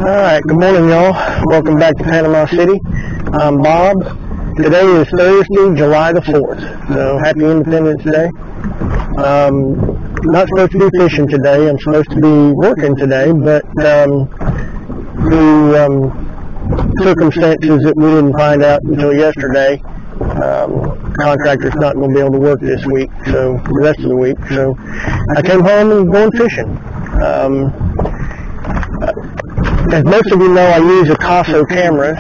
Alright, good morning y'all. Welcome back to Panama City. I'm Bob. Today is Thursday, July the 4th. So happy Independence Day. Not supposed to be fishing today. I'm supposed to be working today, but through circumstances that we didn't find out until yesterday, contractor's not going to be able to work this week, so the rest of the week. So I came home and going fishing. As most of you know, I use a cameras,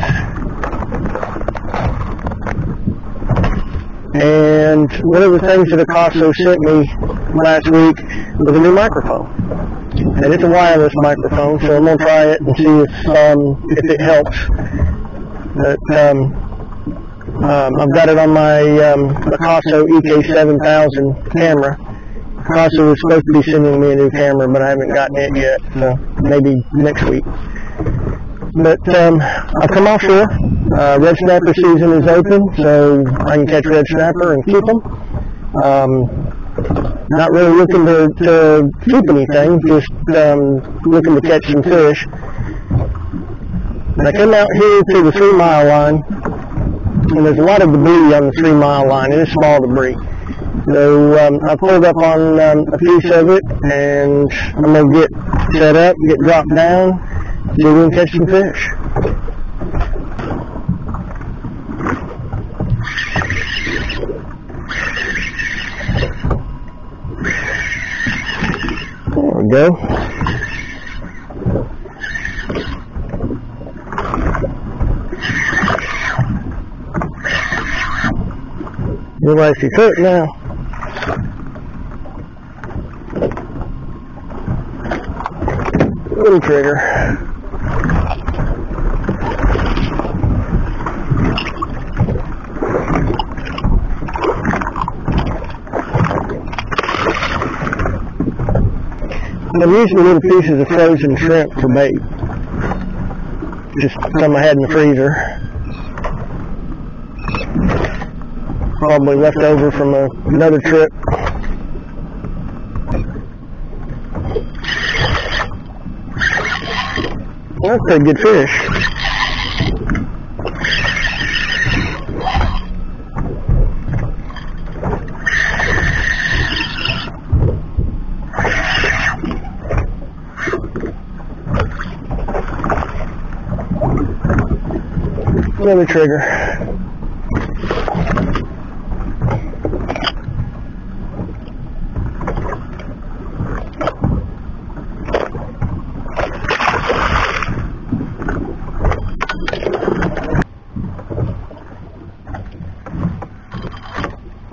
and one of the things that Acaso sent me last week was a new microphone, and it's a wireless microphone, so I'm going to try it and see if it helps. But I've got it on my Acaso EK7000 camera. Acaso was supposed to be sending me a new camera, but I haven't gotten it yet, so maybe next week. But I've come offshore. Red snapper season is open, so I can catch red snapper and keep them. Not really looking to keep anything, just looking to catch some fish. And I come out here to the 3 mile line, and there's a lot of debris on the 3 mile line. It is small debris. So I pulled up on a piece of it, and I'm going to get set up, get dropped down, see if we can catch some fish. There we go. Everybody sees hurt now. Little trigger. I'm using little pieces of frozen shrimp for bait. Just some I had in the freezer. Probably left over from another trip. That's a pretty good fish. Another trigger.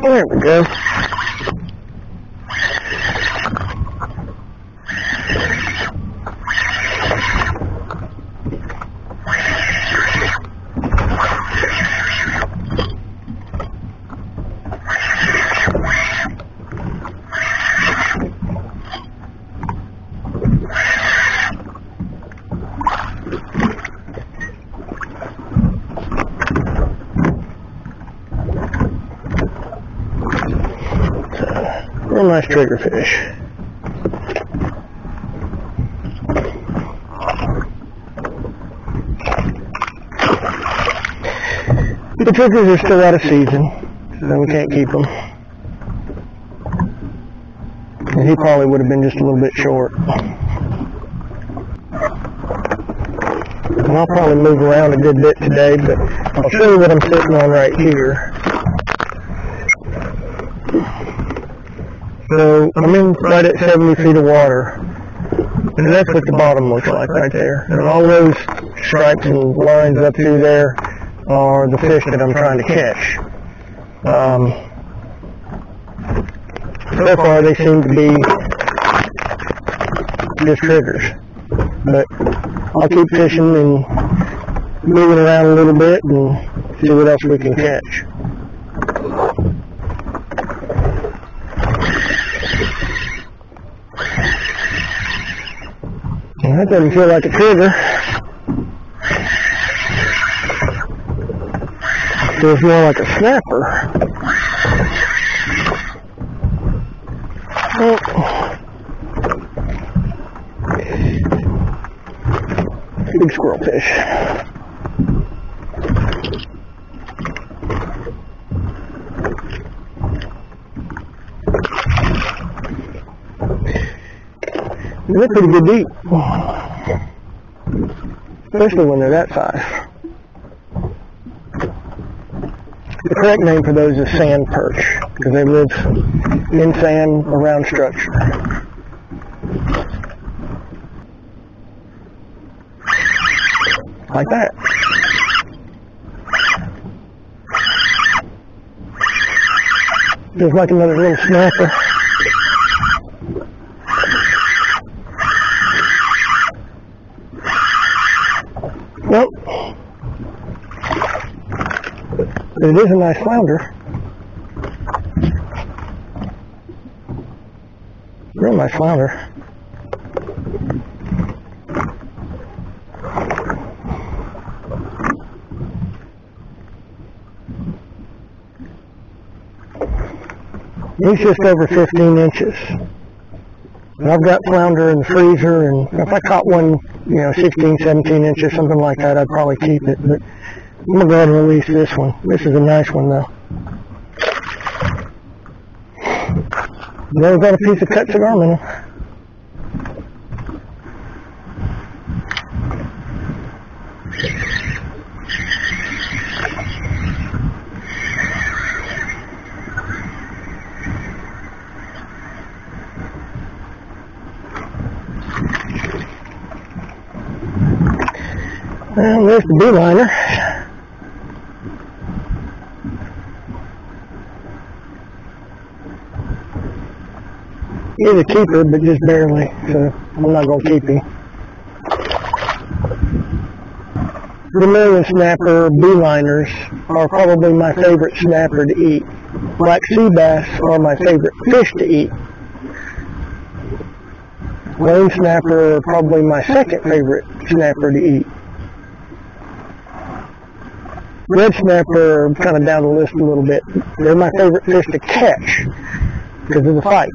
There we go. Real nice triggerfish. The triggers are still out of season, so we can't keep them. And he probably would have been just a little bit short. And I'll probably move around a good bit today, but I'll show you what I'm sitting on right here. So I'm in right at 70 feet of water, and that's what the bottom looks like right there. And all those stripes and lines up through there are the fish that I'm trying to catch. So far they seem to be just triggers, but I'll keep fishing and moving around a little bit and see what else we can catch. That doesn't feel like a trigger. Feels more like a snapper. Oh. big squirrel fish. They're pretty good to eat, especially when they're that size. The correct name for those is sand perch, because they live in sand around structure. Like that. Just like another little snapper. Nope. But it is a nice flounder. Real nice flounder. He's just over 15 inches. And I've got flounder in the freezer, and if I caught one, 16, 17 inches, something like that, I'd probably keep it. But I'm going to go ahead and release this one. This is a nice one, though. Then we've got a piece of cut cigar minnow. And there's the beeliner. He's a keeper, but just barely, so I'm not going to keep him. Vermilion snapper beeliners are probably my favorite snapper to eat. Black sea bass are my favorite fish to eat. Lane snapper are probably my second favorite snapper to eat. Red snapper are kind of down the list a little bit. They're my favorite fish to catch because of the fight.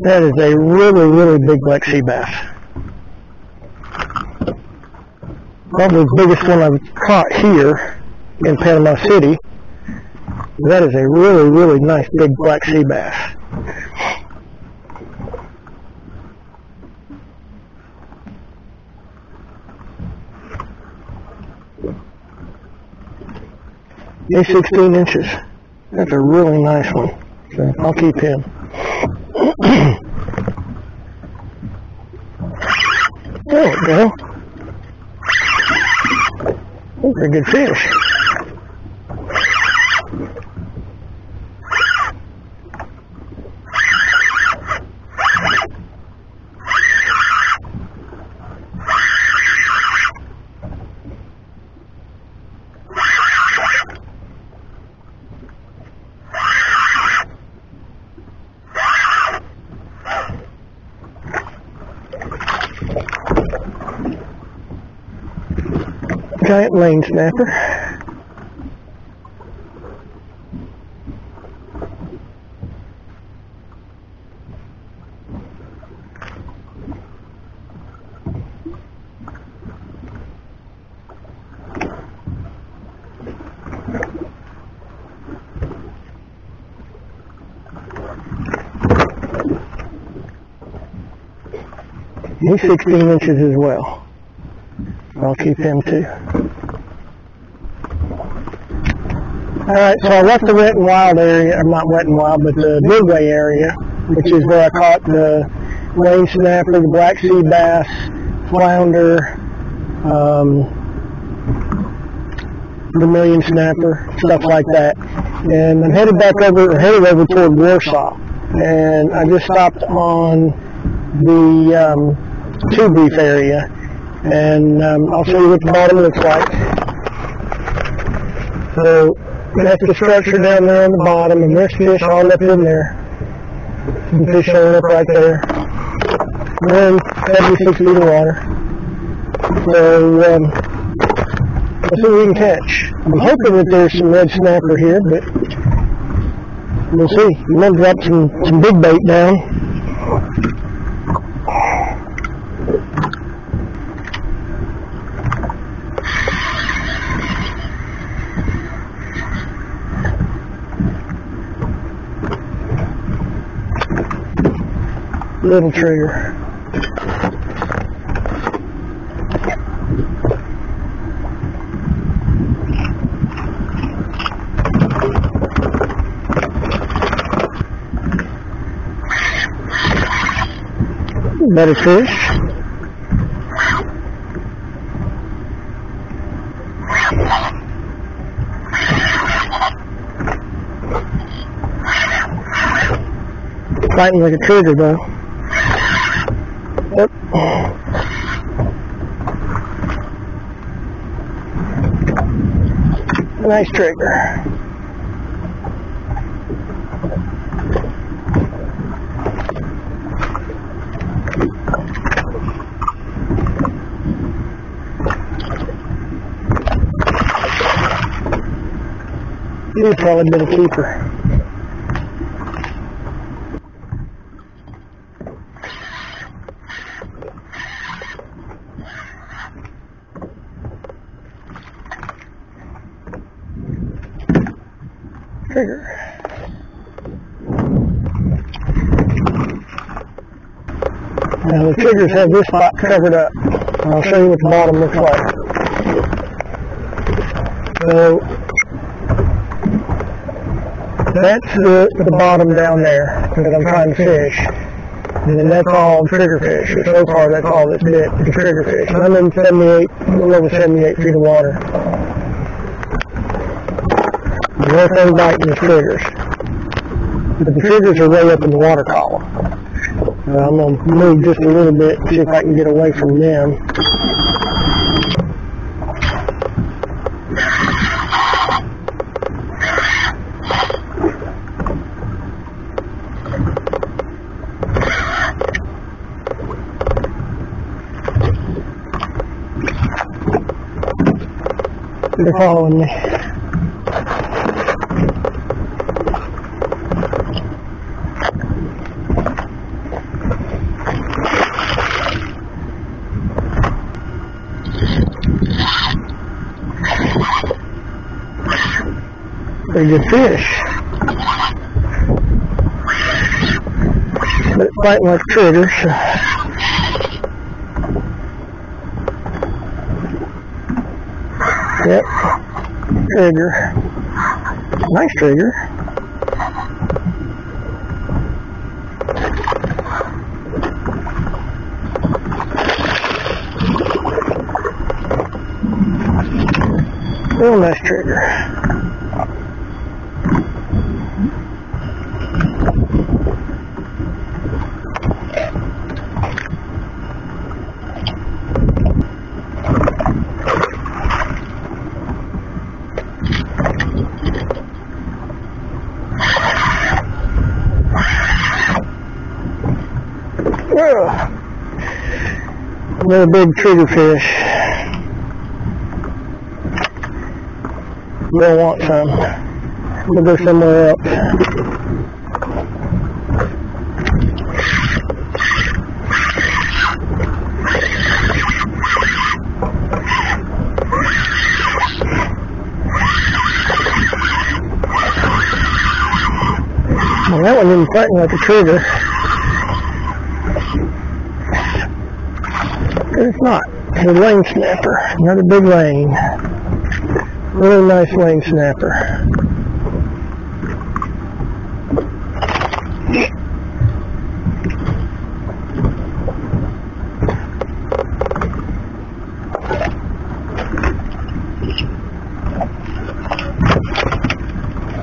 That is a really, really big black sea bass. Probably the biggest one I've caught here in Panama City. That is a really, really nice big black sea bass. He's 16 inches. That's a really nice one. So I'll keep him. There we go. Those are good fish. Giant lane snapper. He's 16 inches as well. I'll keep him too. Alright, so I left the wet and wild area, or not wet and wild, but the midway area, which is where I caught the lane snapper, the black sea bass, flounder, vermilion snapper, stuff like that. And I'm headed over toward Warsaw. And I just stopped on the tube reef area. And I'll show you what the bottom looks like. So that's the structure down there on the bottom, and there's fish all up in there. Some fish showing up right there. We're in 76 feet of water. So let's see what we can catch. I'm hoping that there's some red snapper here, but we'll see. I'm going to drop some big bait down. Little trigger. Better fish. Fighting like a trigger though. Yep. Nice trigger. He's probably been a keeper. Trigger. Now the triggers have this spot covered up. I'll show you what the bottom looks like. So that's the bottom down there that I'm trying to fish. And then that's all triggerfish. So far that's all that's bit, the triggerfish. I'm in 78, a little over 78 feet of water. The only thing biting is triggers. But the triggers are way up in the water column. I'm going to move just a little bit and see if I can get away from them. They're following me. They're good fish. But it's fighting like triggers. Yep. Trigger. Nice trigger. Real nice trigger. Another big triggerfish. You'll want some. We'll go somewhere else. Well, that one didn't fight like a trigger. It's not. It's a lane snapper. Another big lane. Really nice lane snapper.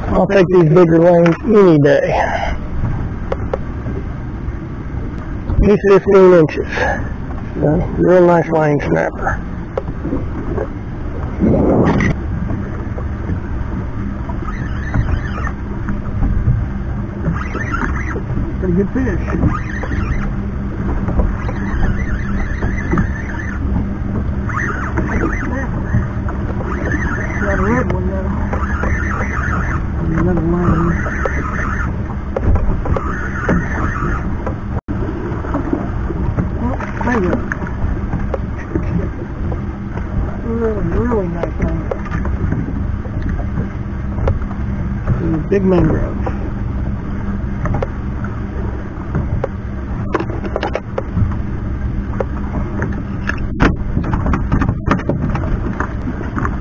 I'll take these bigger lanes any day. He's 15 inches. Real nice lane snapper. good fish. Got a red one though. Another line. Oh, mangrove. Really nice mangrove. Big mangrove.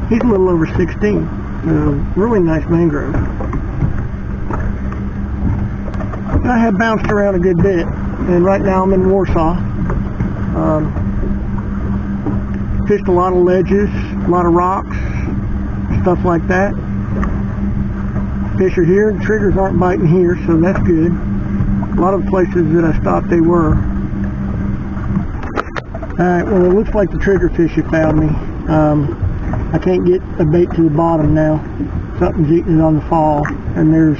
He's a little over 16. Really nice mangrove. I have bounced around a good bit, and right now I'm in Warsaw. Fished a lot of ledges, a lot of rocks, stuff like that. Fish are here, the triggers aren't biting here, so that's good. A lot of places that I stopped, they were. Alright, well it looks like the triggerfish have found me. I can't get a bait to the bottom now. Something's eating it on the fall, and there's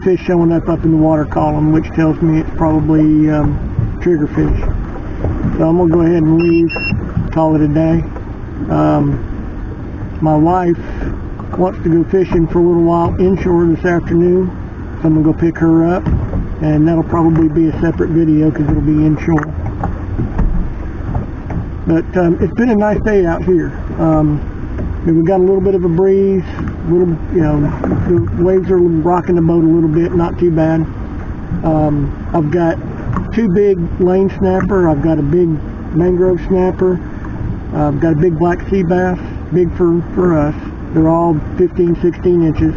fish showing up in the water column, which tells me it's probably triggerfish. So I'm going to go ahead and leave, call it a day. My wife wants to go fishing for a little while inshore this afternoon, so I'm going to go pick her up, and that'll probably be a separate video because it'll be inshore. But it's been a nice day out here. We've got a little bit of a breeze, the waves are rocking the boat a little bit, not too bad. I've got two big lane snapper, I've got a big mangrove snapper, I've got a big black sea bass, big for us. They're all 15, 16 inches.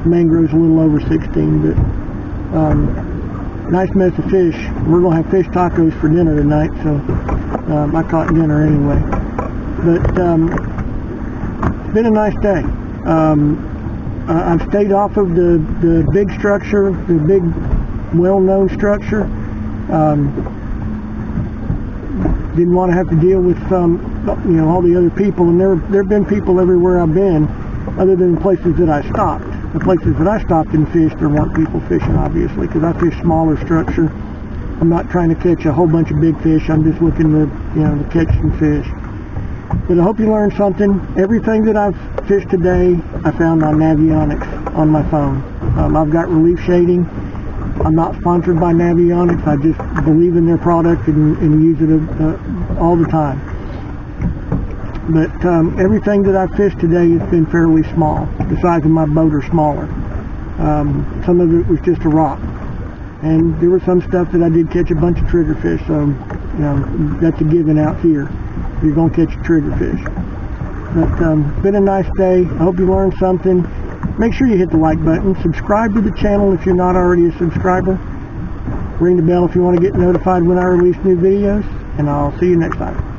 Mangrove's a little over 16, but nice mess of fish. We're going to have fish tacos for dinner tonight, so I caught dinner anyway. But it's been a nice day. I've stayed off of the big structure, the big well-known structure. Didn't want to have to deal with all the other people, and there have been people everywhere I've been, other than places that I stopped. The places that I stopped and fished, there weren't people fishing, obviously, because I fish smaller structure. I'm not trying to catch a whole bunch of big fish. I'm just looking to catch some fish. But I hope you learned something. Everything that I've fished today, I found on Navionics on my phone. I've got relief shading. I'm not sponsored by Navionics. I just believe in their product and use it all the time. But everything that I've fished today has been fairly small. The size of my boat are smaller. Some of it was just a rock. And there was some stuff that I did catch a bunch of triggerfish, so that's a given out here. You're going to catch a triggerfish. But it's been a nice day. I hope you learned something. Make sure you hit the like button. Subscribe to the channel if you're not already a subscriber. Ring the bell if you want to get notified when I release new videos. And I'll see you next time.